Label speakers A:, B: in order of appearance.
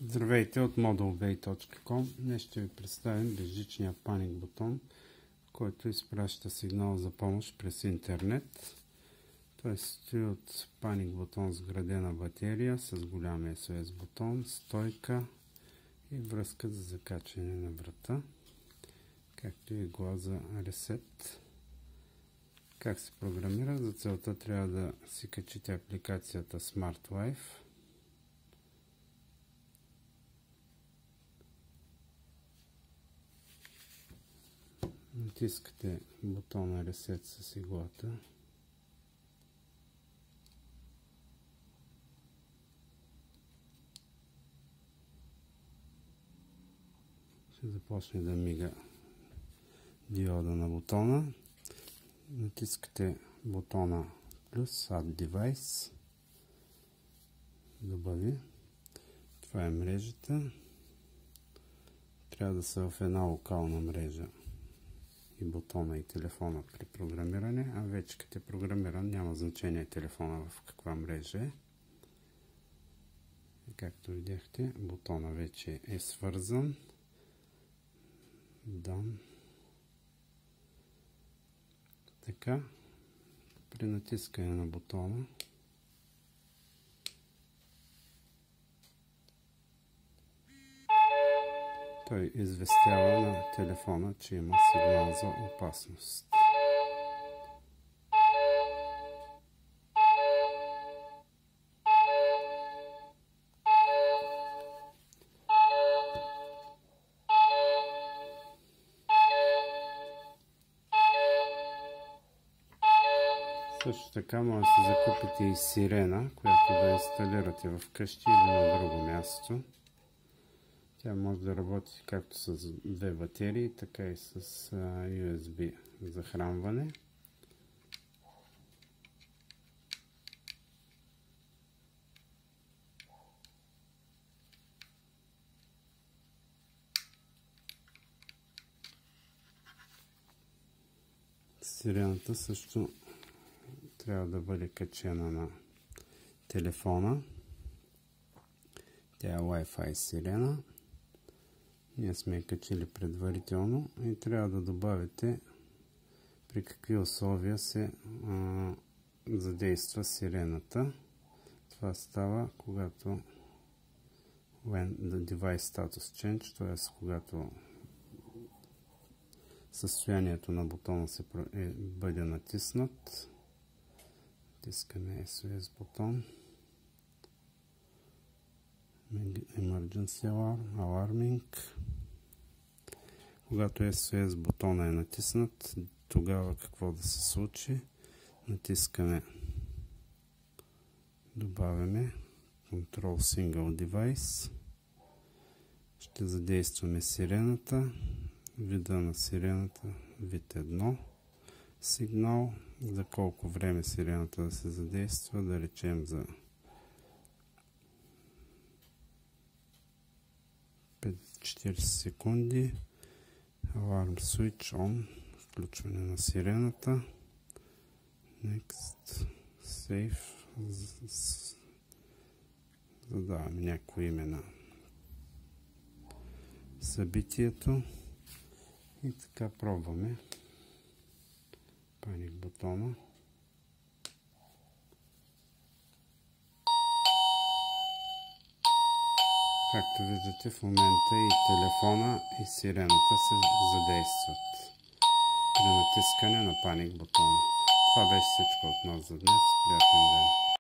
A: Здравейте от modulbay.com. Днес ще ви представим безжичния паник бутон, който изпраща сигнал за помощ през интернет. Той се състои от паник бутон с вградена батерия с голям SOS бутон, стойка и връзка за закачане на врата, както и игла за ресет. Как се програмира? За целта трябва да си качите апликацията Smart Life. Натискате бутона Reset с иглата. Ще започне да мига диода на бутона. Натискате бутона плюс Add Device. Добави. Това е мрежата. Трябва да са в една локална мрежа и бутона и телефона при програмиране, а вече като е програмиран няма значение телефона в каква мрежа е. И както видяхте, бутона вече е свързан. Done. Така, при натискане на бутона той известява на телефона, че има сигнал за опасност. Също така може да се закупите и сирена, която да инсталирате в къщи или на друго място. Тя може да работи както с две батерии, така и с USB захранване. Сирената също трябва да бъде качена на телефона. Тя е Wi-Fi сирена. Ние сме я качили предварително и трябва да добавите при какви условия се задейства сирената. Това става когато when the device status change, т.е. когато състоянието на бутона бъде натиснат. Натискаме SOS бутон. Emergency Alarm, Alarming. Когато SOS бутона е натиснат, тогава какво да се случи? Натискаме, добавяме Control Single Device. Ще задействаме сирената. Вида на сирената, вид 1. Сигнал, за колко време сирената да се задейства, да речем за 40 секунди. Alarm Switch On, включване на сирената. Next, Save. Задаваме някакво име на събитието и така пробваме паник бутона. Както виждате, в момента и телефона, и сирената се задействат при натискане на паник бутона. Това беше всичко от нас за днес. Приятен ден!